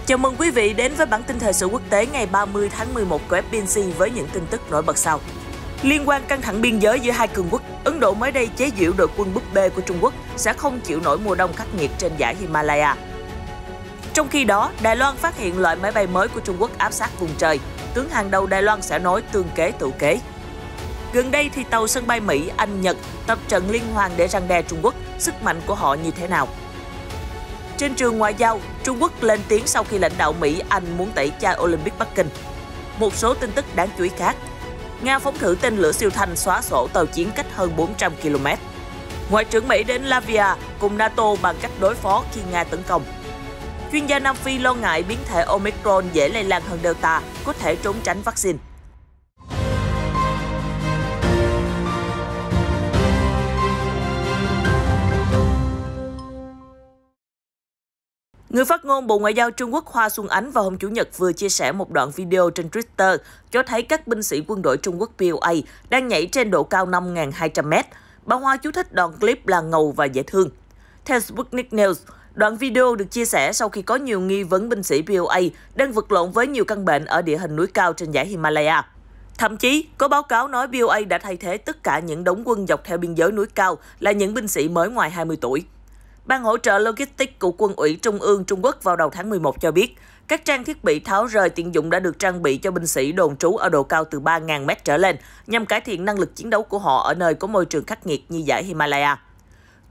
Chào mừng quý vị đến với bản tin thời sự quốc tế ngày 30 tháng 11 của FBNC với những tin tức nổi bật sau. Liên quan căng thẳng biên giới giữa hai cường quốc, Ấn Độ mới đây chế giễu đội quân búp bê của Trung Quốc sẽ không chịu nổi mùa đông khắc nghiệt trên dãy Himalaya. Trong khi đó, Đài Loan phát hiện loại máy bay mới của Trung Quốc áp sát vùng trời. Tướng hàng đầu Đài Loan sẽ nói tương kế tự kế. Gần đây thì tàu sân bay Mỹ, Anh, Nhật tập trận liên hoàn để răn đe Trung Quốc, sức mạnh của họ như thế nào? Trên trường ngoại giao, Trung Quốc lên tiếng sau khi lãnh đạo Mỹ, Anh muốn tẩy chay Olympic Bắc Kinh. Một số tin tức đáng chú ý khác. Nga phóng thử tên lửa siêu thanh xóa sổ tàu chiến cách hơn 400 km. Ngoại trưởng Mỹ đến Latvia cùng NATO bằng cách đối phó khi Nga tấn công. Chuyên gia Nam Phi lo ngại biến thể Omicron dễ lây lan hơn Delta, có thể trốn tránh vaccine. Người phát ngôn Bộ Ngoại giao Trung Quốc Hoa Xuân Ánh vào hôm Chủ nhật vừa chia sẻ một đoạn video trên Twitter cho thấy các binh sĩ quân đội Trung Quốc POA đang nhảy trên độ cao 5.200m. Bà Hoa chú thích đoạn clip là ngầu và dễ thương. Theo Sputnik News, đoạn video được chia sẻ sau khi có nhiều nghi vấn binh sĩ POA đang vật lộn với nhiều căn bệnh ở địa hình núi cao trên dãy Himalaya. Thậm chí, có báo cáo nói POA đã thay thế tất cả những đóng quân dọc theo biên giới núi cao là những binh sĩ mới ngoài 20 tuổi. Ban hỗ trợ logistics của Quân ủy Trung ương Trung Quốc vào đầu tháng 11 cho biết, các trang thiết bị tháo rời tiện dụng đã được trang bị cho binh sĩ đồn trú ở độ cao từ 3.000m trở lên, nhằm cải thiện năng lực chiến đấu của họ ở nơi có môi trường khắc nghiệt như dãy Himalaya.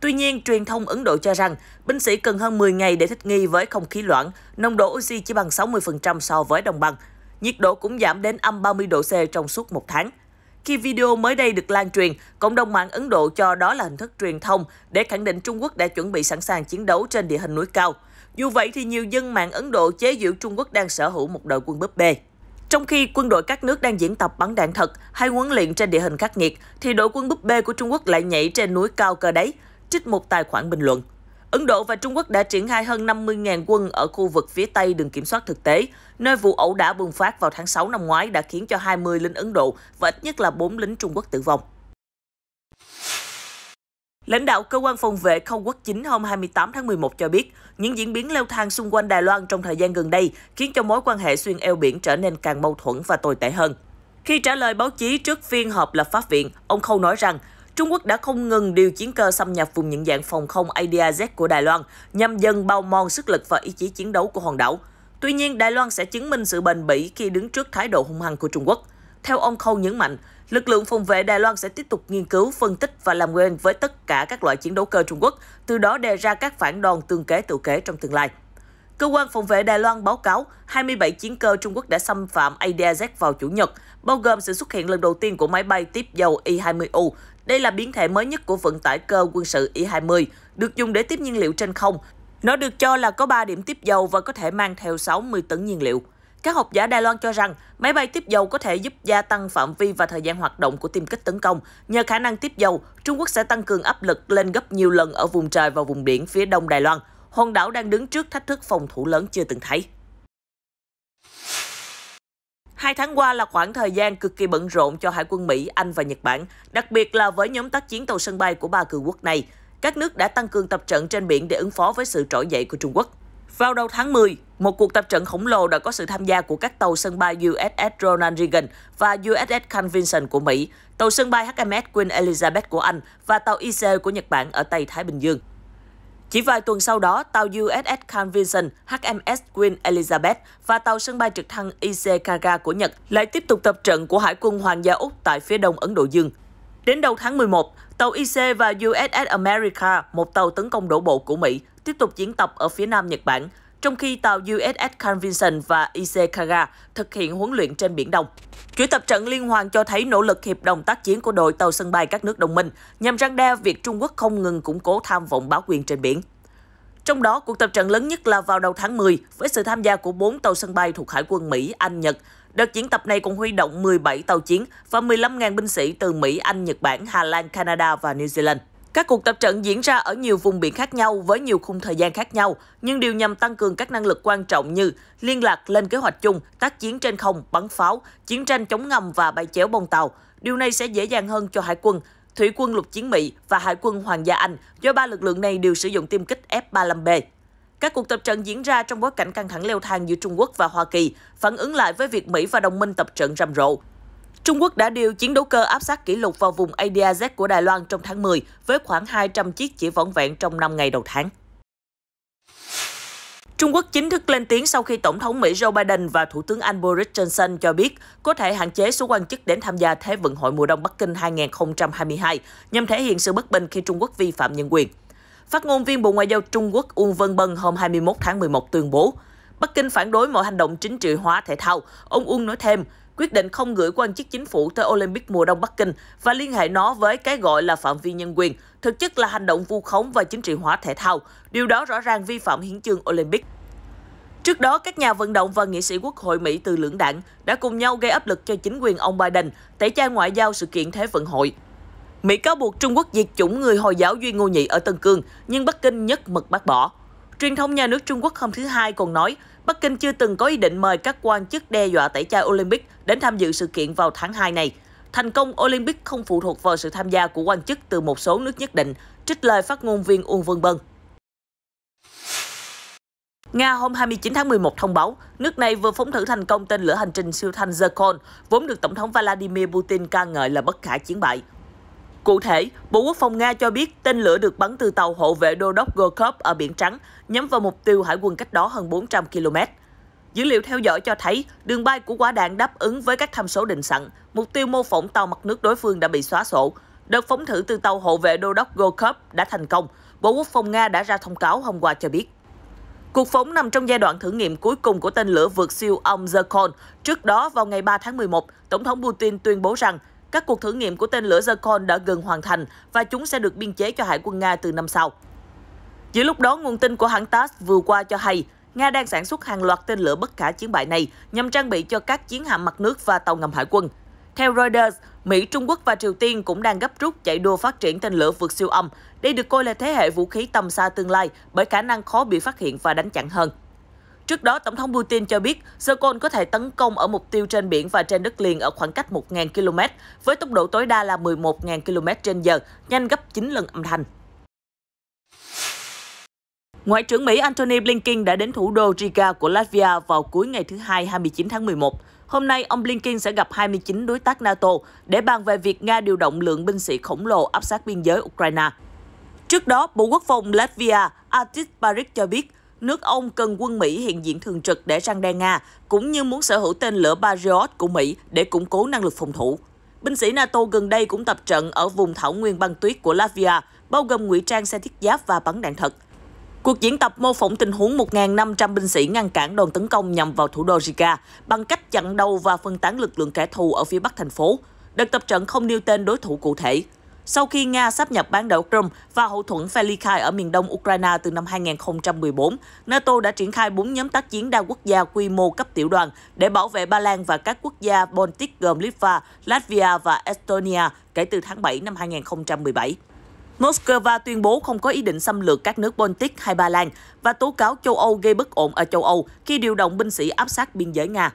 Tuy nhiên, truyền thông Ấn Độ cho rằng, binh sĩ cần hơn 10 ngày để thích nghi với không khí loãng, nồng độ oxy chỉ bằng 60% so với đồng bằng. Nhiệt độ cũng giảm đến âm 30 độ C trong suốt một tháng. Khi video mới đây được lan truyền, cộng đồng mạng Ấn Độ cho đó là hình thức truyền thông để khẳng định Trung Quốc đã chuẩn bị sẵn sàng chiến đấu trên địa hình núi cao. Dù vậy thì nhiều dân mạng Ấn Độ chế giễu Trung Quốc đang sở hữu một đội quân búp bê. Trong khi quân đội các nước đang diễn tập bắn đạn thật hay huấn luyện trên địa hình khắc nghiệt, thì đội quân búp bê của Trung Quốc lại nhảy trên núi cao cơ đấy, trích một tài khoản bình luận. Ấn Độ và Trung Quốc đã triển khai hơn 50.000 quân ở khu vực phía Tây đường kiểm soát thực tế, nơi vụ ẩu đả bùng phát vào tháng 6 năm ngoái đã khiến cho 20 lính Ấn Độ và ít nhất là 4 lính Trung Quốc tử vong. Lãnh đạo Cơ quan Phòng vệ Không quốc chính hôm 28 tháng 11 cho biết, những diễn biến leo thang xung quanh Đài Loan trong thời gian gần đây khiến cho mối quan hệ xuyên eo biển trở nên càng mâu thuẫn và tồi tệ hơn. Khi trả lời báo chí trước phiên họp lập pháp viện, ông Khâu nói rằng, Trung Quốc đã không ngừng điều chiến cơ xâm nhập vùng nhận dạng phòng không ADIZ của Đài Loan nhằm dần bao mòn sức lực và ý chí chiến đấu của hòn đảo. Tuy nhiên, Đài Loan sẽ chứng minh sự bền bỉ khi đứng trước thái độ hung hăng của Trung Quốc. Theo ông Khâu nhấn mạnh, lực lượng phòng vệ Đài Loan sẽ tiếp tục nghiên cứu, phân tích và làm quen với tất cả các loại chiến đấu cơ Trung Quốc, từ đó đề ra các phản đòn tương kế tự kế trong tương lai. Cơ quan phòng vệ Đài Loan báo cáo 27 chiến cơ Trung Quốc đã xâm phạm ADIZ vào Chủ nhật, bao gồm sự xuất hiện lần đầu tiên của máy bay tiếp dầu I-20U. Đây là biến thể mới nhất của vận tải cơ quân sự I-20, được dùng để tiếp nhiên liệu trên không. Nó được cho là có 3 điểm tiếp dầu và có thể mang theo 60 tấn nhiên liệu. Các học giả Đài Loan cho rằng, máy bay tiếp dầu có thể giúp gia tăng phạm vi và thời gian hoạt động của tiêm kích tấn công. Nhờ khả năng tiếp dầu, Trung Quốc sẽ tăng cường áp lực lên gấp nhiều lần ở vùng trời và vùng biển phía đông Đài Loan. Hòn đảo đang đứng trước thách thức phòng thủ lớn chưa từng thấy. 2 tháng qua là khoảng thời gian cực kỳ bận rộn cho Hải quân Mỹ, Anh và Nhật Bản, đặc biệt là với nhóm tác chiến tàu sân bay của ba cường quốc này. Các nước đã tăng cường tập trận trên biển để ứng phó với sự trỗi dậy của Trung Quốc. Vào đầu tháng 10, một cuộc tập trận khổng lồ đã có sự tham gia của các tàu sân bay USS Ronald Reagan và USS Carl Vinson của Mỹ, tàu sân bay HMS Queen Elizabeth của Anh và tàu IC của Nhật Bản ở Tây Thái Bình Dương. Chỉ vài tuần sau đó, tàu USS Carl Vinson, HMS Queen Elizabeth và tàu sân bay trực thăng IC Kaga của Nhật lại tiếp tục tập trận của Hải quân Hoàng gia Úc tại phía đông Ấn Độ Dương. Đến đầu tháng 11, tàu IC và USS America, một tàu tấn công đổ bộ của Mỹ, tiếp tục diễn tập ở phía nam Nhật Bản, trong khi tàu USS Carl Vinson và IC Kaga thực hiện huấn luyện trên Biển Đông. Chuỗi tập trận liên hoàn cho thấy nỗ lực hiệp đồng tác chiến của đội tàu sân bay các nước đồng minh nhằm răn đe việc Trung Quốc không ngừng củng cố tham vọng bá quyền trên biển. Trong đó, cuộc tập trận lớn nhất là vào đầu tháng 10 với sự tham gia của 4 tàu sân bay thuộc Hải quân Mỹ, Anh, Nhật. Đợt diễn tập này còn huy động 17 tàu chiến và 15.000 binh sĩ từ Mỹ, Anh, Nhật Bản, Hà Lan, Canada và New Zealand. Các cuộc tập trận diễn ra ở nhiều vùng biển khác nhau với nhiều khung thời gian khác nhau, nhưng đều nhằm tăng cường các năng lực quan trọng như liên lạc, lên kế hoạch chung, tác chiến trên không, bắn pháo, chiến tranh chống ngầm và bay chéo bom tàu. Điều này sẽ dễ dàng hơn cho Hải quân, Thủy quân lục chiến Mỹ và Hải quân Hoàng gia Anh do ba lực lượng này đều sử dụng tiêm kích F-35B. Các cuộc tập trận diễn ra trong bối cảnh căng thẳng leo thang giữa Trung Quốc và Hoa Kỳ, phản ứng lại với việc Mỹ và đồng minh tập trận rầm rộ. Trung Quốc đã điều chiến đấu cơ áp sát kỷ lục vào vùng ADIZ của Đài Loan trong tháng 10, với khoảng 200 chiếc chỉ vỏn vẹn trong 5 ngày đầu tháng. Trung Quốc chính thức lên tiếng sau khi Tổng thống Mỹ Joe Biden và Thủ tướng Anh Boris Johnson cho biết có thể hạn chế số quan chức đến tham gia Thế vận hội mùa đông Bắc Kinh 2022 nhằm thể hiện sự bất bình khi Trung Quốc vi phạm nhân quyền. Phát ngôn viên Bộ Ngoại giao Trung Quốc Uông Vân Bân hôm 21 tháng 11 tuyên bố, Bắc Kinh phản đối mọi hành động chính trị hóa thể thao. Ông Uông nói thêm, quyết định không gửi quan chức chính phủ tới Olympic mùa đông Bắc Kinh và liên hệ nó với cái gọi là phạm vi nhân quyền, thực chất là hành động vu khống và chính trị hóa thể thao. Điều đó rõ ràng vi phạm hiến chương Olympic. Trước đó, các nhà vận động và nghị sĩ Quốc hội Mỹ từ lưỡng đảng đã cùng nhau gây áp lực cho chính quyền ông Biden tẩy chay ngoại giao sự kiện Thế vận hội. Mỹ cáo buộc Trung Quốc diệt chủng người Hồi giáo Duy Ngô Nhị ở Tân Cương, nhưng Bắc Kinh nhất mực bác bỏ. Truyền thông nhà nước Trung Quốc hôm thứ Hai còn nói, Bắc Kinh chưa từng có ý định mời các quan chức đe dọa tẩy chay Olympic đến tham dự sự kiện vào tháng 2 này. Thành công Olympic không phụ thuộc vào sự tham gia của quan chức từ một số nước nhất định, trích lời phát ngôn viên Uông Vân Bân. Nga hôm 29 tháng 11 thông báo, nước này vừa phóng thử thành công tên lửa hành trình siêu thanh Zircon, vốn được Tổng thống Vladimir Putin ca ngợi là bất khả chiến bại. Cụ thể, Bộ Quốc phòng Nga cho biết tên lửa được bắn từ tàu hộ vệ đô đốc Gorkov ở Biển Trắng, nhắm vào mục tiêu hải quân cách đó hơn 400 km. Dữ liệu theo dõi cho thấy đường bay của quả đạn đáp ứng với các tham số định sẵn, mục tiêu mô phỏng tàu mặt nước đối phương đã bị xóa sổ. Đợt phóng thử từ tàu hộ vệ đô đốc Gorkov đã thành công, Bộ Quốc phòng Nga đã ra thông cáo hôm qua cho biết. Cuộc phóng nằm trong giai đoạn thử nghiệm cuối cùng của tên lửa vượt siêu âm Zircon. Trước đó, vào ngày 3 tháng 11, Tổng thống Putin tuyên bố rằng các cuộc thử nghiệm của tên lửa Zircon đã gần hoàn thành và chúng sẽ được biên chế cho Hải quân Nga từ năm sau. Giữa lúc đó, nguồn tin của hãng TASS vừa qua cho hay, Nga đang sản xuất hàng loạt tên lửa bất khả chiến bại này nhằm trang bị cho các chiến hạm mặt nước và tàu ngầm hải quân. Theo Reuters, Mỹ, Trung Quốc và Triều Tiên cũng đang gấp rút chạy đua phát triển tên lửa vượt siêu âm. Đây được coi là thế hệ vũ khí tầm xa tương lai bởi khả năng khó bị phát hiện và đánh chặn hơn. Trước đó, Tổng thống Putin cho biết Zircon có thể tấn công ở mục tiêu trên biển và trên đất liền ở khoảng cách 1.000 km với tốc độ tối đa là 11.000 km/h, nhanh gấp 9 lần âm thanh. Ngoại trưởng Mỹ Antony Blinken đã đến thủ đô Riga của Latvia vào cuối ngày thứ Hai 29 tháng 11. Hôm nay, ông Blinken sẽ gặp 29 đối tác NATO để bàn về việc Nga điều động lượng binh sĩ khổng lồ áp sát biên giới Ukraine. Trước đó, Bộ Quốc phòng Latvia Artis Parik cho biết nước ông cần quân Mỹ hiện diện thường trực để răn đe Nga, cũng như muốn sở hữu tên lửa Patriot của Mỹ để củng cố năng lực phòng thủ. Binh sĩ NATO gần đây cũng tập trận ở vùng thảo nguyên băng tuyết của Latvia, bao gồm ngụy trang xe thiết giáp và bắn đạn thật. Cuộc diễn tập mô phỏng tình huống 1.500 binh sĩ ngăn cản đòn tấn công nhằm vào thủ đô Riga bằng cách chặn đầu và phân tán lực lượng kẻ thù ở phía bắc thành phố. Đợt tập trận không nêu tên đối thủ cụ thể. Sau khi Nga sáp nhập bán đảo Crimea và hậu thuẫn Felikai ở miền đông Ukraine từ năm 2014, NATO đã triển khai 4 nhóm tác chiến đa quốc gia quy mô cấp tiểu đoàn để bảo vệ Ba Lan và các quốc gia Baltic gồm Litva, Latvia và Estonia kể từ tháng 7 năm 2017. Moscow tuyên bố không có ý định xâm lược các nước Baltic hay Ba Lan và tố cáo châu Âu gây bất ổn ở châu Âu khi điều động binh sĩ áp sát biên giới Nga.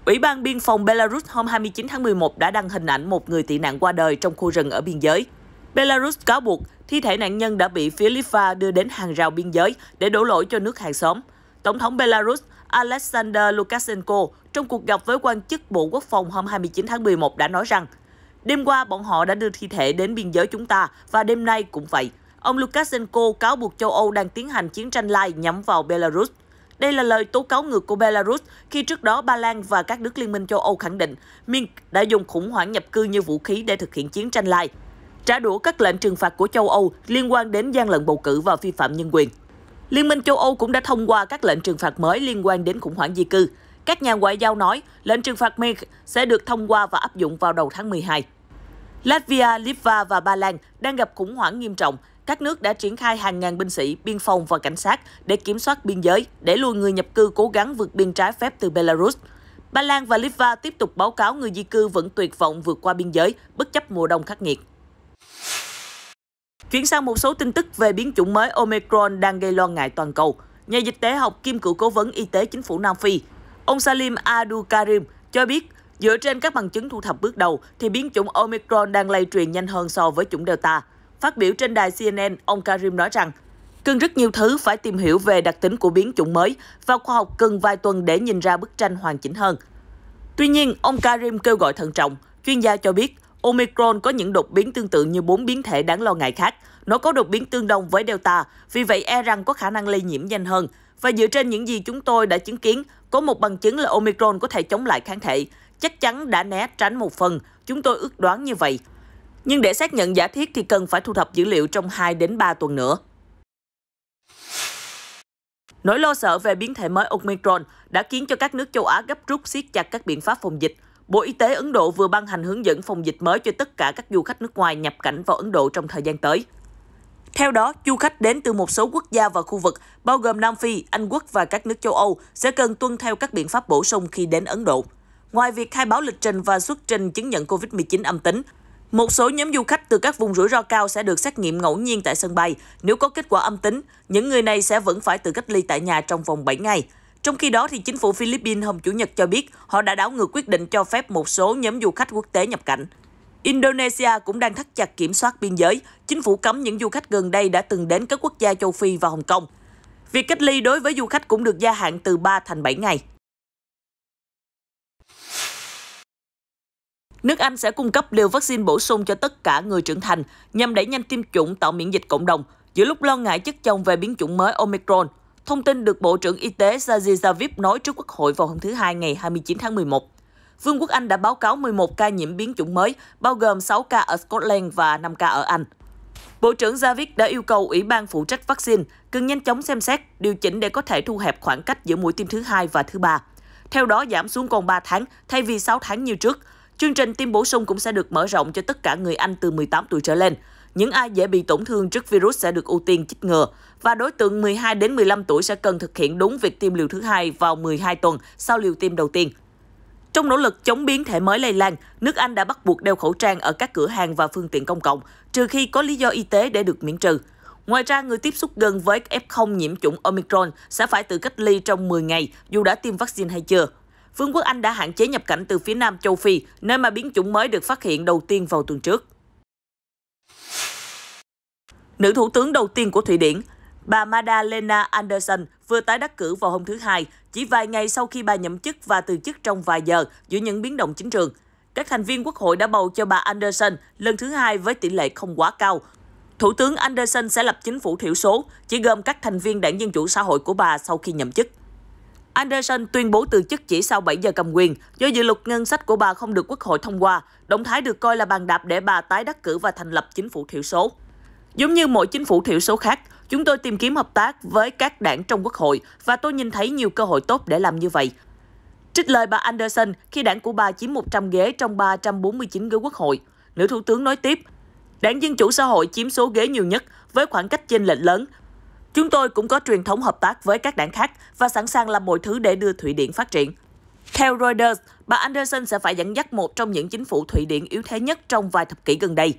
Ủy ban biên phòng Belarus hôm 29 tháng 11 đã đăng hình ảnh một người tị nạn qua đời trong khu rừng ở biên giới. Belarus cáo buộc thi thể nạn nhân đã bị phía Litva đưa đến hàng rào biên giới để đổ lỗi cho nước hàng xóm. Tổng thống Belarus Alexander Lukashenko trong cuộc gặp với quan chức Bộ Quốc phòng hôm 29 tháng 11 đã nói rằng đêm qua bọn họ đã đưa thi thể đến biên giới chúng ta và đêm nay cũng vậy. Ông Lukashenko cáo buộc châu Âu đang tiến hành chiến tranh lai nhắm vào Belarus. Đây là lời tố cáo ngược của Belarus khi trước đó Ba Lan và các nước Liên minh châu Âu khẳng định Minsk đã dùng khủng hoảng nhập cư như vũ khí để thực hiện chiến tranh lai, trả đũa các lệnh trừng phạt của châu Âu liên quan đến gian lận bầu cử và vi phạm nhân quyền. Liên minh châu Âu cũng đã thông qua các lệnh trừng phạt mới liên quan đến khủng hoảng di cư. Các nhà ngoại giao nói lệnh trừng phạt Minsk sẽ được thông qua và áp dụng vào đầu tháng 12. Latvia, Litva và Ba Lan đang gặp khủng hoảng nghiêm trọng. Các nước đã triển khai hàng ngàn binh sĩ, biên phòng và cảnh sát để kiểm soát biên giới, để lùi người nhập cư cố gắng vượt biên trái phép từ Belarus. Ba Lan và Litva tiếp tục báo cáo người di cư vẫn tuyệt vọng vượt qua biên giới, bất chấp mùa đông khắc nghiệt. Chuyển sang một số tin tức về biến chủng mới Omicron đang gây lo ngại toàn cầu. Nhà dịch tễ học kiêm cựu cố vấn y tế chính phủ Nam Phi, ông Salim Abdulkarim cho biết, dựa trên các bằng chứng thu thập bước đầu, thì biến chủng Omicron đang lây truyền nhanh hơn so với chủng Delta. Phát biểu trên đài CNN, ông Karim nói rằng, Cần rất nhiều thứ phải tìm hiểu về đặc tính của biến chủng mới và khoa học cần vài tuần để nhìn ra bức tranh hoàn chỉnh hơn. Tuy nhiên, ông Karim kêu gọi thận trọng. Chuyên gia cho biết, Omicron có những đột biến tương tự như 4 biến thể đáng lo ngại khác. Nó có đột biến tương đồng với Delta, vì vậy e rằng có khả năng lây nhiễm nhanh hơn. Và dựa trên những gì chúng tôi đã chứng kiến, có một bằng chứng là Omicron có thể chống lại kháng thể. Chắc chắn đã né tránh một phần, chúng tôi ước đoán như vậy. Nhưng để xác nhận giả thiết thì cần phải thu thập dữ liệu trong 2 đến 3 tuần nữa. Nỗi lo sợ về biến thể mới Omicron đã khiến cho các nước châu Á gấp rút siết chặt các biện pháp phòng dịch. Bộ Y tế Ấn Độ vừa ban hành hướng dẫn phòng dịch mới cho tất cả các du khách nước ngoài nhập cảnh vào Ấn Độ trong thời gian tới. Theo đó, du khách đến từ một số quốc gia và khu vực, bao gồm Nam Phi, Anh Quốc và các nước châu Âu, sẽ cần tuân theo các biện pháp bổ sung khi đến Ấn Độ. Ngoài việc khai báo lịch trình và xuất trình chứng nhận COVID-19 âm tính, một số nhóm du khách từ các vùng rủi ro cao sẽ được xét nghiệm ngẫu nhiên tại sân bay. Nếu có kết quả âm tính, những người này sẽ vẫn phải tự cách ly tại nhà trong vòng 7 ngày. Trong khi đó, chính phủ Philippines hôm Chủ nhật cho biết họ đã đảo ngược quyết định cho phép một số nhóm du khách quốc tế nhập cảnh. Indonesia cũng đang thắt chặt kiểm soát biên giới. Chính phủ cấm những du khách gần đây đã từng đến các quốc gia châu Phi và Hồng Kông. Việc cách ly đối với du khách cũng được gia hạn từ 3 thành 7 ngày. Nước Anh sẽ cung cấp liều vaccine bổ sung cho tất cả người trưởng thành nhằm đẩy nhanh tiêm chủng tạo miễn dịch cộng đồng, giữa lúc lo ngại chất chồng về biến chủng mới Omicron. Thông tin được Bộ trưởng Y tế Sajid Javid nói trước Quốc hội vào hôm thứ Hai ngày 29 tháng 11. Vương quốc Anh đã báo cáo 11 ca nhiễm biến chủng mới, bao gồm 6 ca ở Scotland và 5 ca ở Anh. Bộ trưởng Javid đã yêu cầu Ủy ban phụ trách vaccine cần nhanh chóng xem xét, điều chỉnh để có thể thu hẹp khoảng cách giữa mũi tiêm thứ 2 và thứ 3. Theo đó giảm xuống còn 3 tháng thay vì 6 tháng như trước. Chương trình tiêm bổ sung cũng sẽ được mở rộng cho tất cả người Anh từ 18 tuổi trở lên. Những ai dễ bị tổn thương trước virus sẽ được ưu tiên chích ngừa và đối tượng 12 đến 15 tuổi sẽ cần thực hiện đúng việc tiêm liều thứ 2 vào 12 tuần sau liều tiêm đầu tiên. Trong nỗ lực chống biến thể mới lây lan, nước Anh đã bắt buộc đeo khẩu trang ở các cửa hàng và phương tiện công cộng, trừ khi có lý do y tế để được miễn trừ. Ngoài ra, người tiếp xúc gần với F0 nhiễm chủng Omicron sẽ phải tự cách ly trong 10 ngày dù đã tiêm vaccine hay chưa. Vương quốc Anh đã hạn chế nhập cảnh từ phía Nam châu Phi, nơi mà biến chủng mới được phát hiện đầu tiên vào tuần trước. Nữ thủ tướng đầu tiên của Thụy Điển, bà Magdalena Andersson vừa tái đắc cử vào hôm thứ Hai, chỉ vài ngày sau khi bà nhậm chức và từ chức trong vài giờ giữa những biến động chính trường. Các thành viên Quốc hội đã bầu cho bà Andersson lần thứ hai với tỷ lệ không quá cao. Thủ tướng Andersson sẽ lập chính phủ thiểu số, chỉ gồm các thành viên Đảng Dân Chủ Xã hội của bà sau khi nhậm chức. Andersson tuyên bố từ chức chỉ sau 7 giờ cầm quyền do dự luật ngân sách của bà không được Quốc hội thông qua. Động thái được coi là bàn đạp để bà tái đắc cử và thành lập chính phủ thiểu số. Giống như mọi chính phủ thiểu số khác, chúng tôi tìm kiếm hợp tác với các đảng trong Quốc hội và tôi nhìn thấy nhiều cơ hội tốt để làm như vậy. Trích lời bà Andersson khi đảng của bà chiếm 100 ghế trong 349 ghế Quốc hội. Nữ thủ tướng nói tiếp, Đảng Dân Chủ Xã hội chiếm số ghế nhiều nhất với khoảng cách chênh lệch lớn. Chúng tôi cũng có truyền thống hợp tác với các đảng khác và sẵn sàng làm mọi thứ để đưa Thụy Điển phát triển. Theo Reuters, bà Andersson sẽ phải dẫn dắt một trong những chính phủ Thụy Điển yếu thế nhất trong vài thập kỷ gần đây.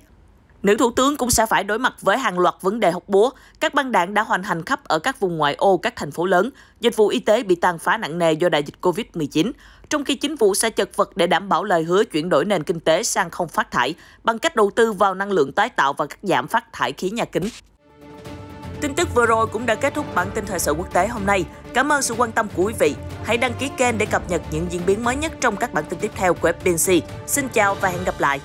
Nữ thủ tướng cũng sẽ phải đối mặt với hàng loạt vấn đề hóc búa. Các băng đảng đã hoành hành khắp ở các vùng ngoại ô các thành phố lớn. Dịch vụ y tế bị tàn phá nặng nề do đại dịch Covid-19, trong khi chính phủ sẽ chật vật để đảm bảo lời hứa chuyển đổi nền kinh tế sang không phát thải bằng cách đầu tư vào năng lượng tái tạo và cắt giảm phát thải khí nhà kính. Tin tức vừa rồi cũng đã kết thúc bản tin thời sự quốc tế hôm nay. Cảm ơn sự quan tâm của quý vị. Hãy đăng ký kênh để cập nhật những diễn biến mới nhất trong các bản tin tiếp theo của FBNC. Xin chào và hẹn gặp lại.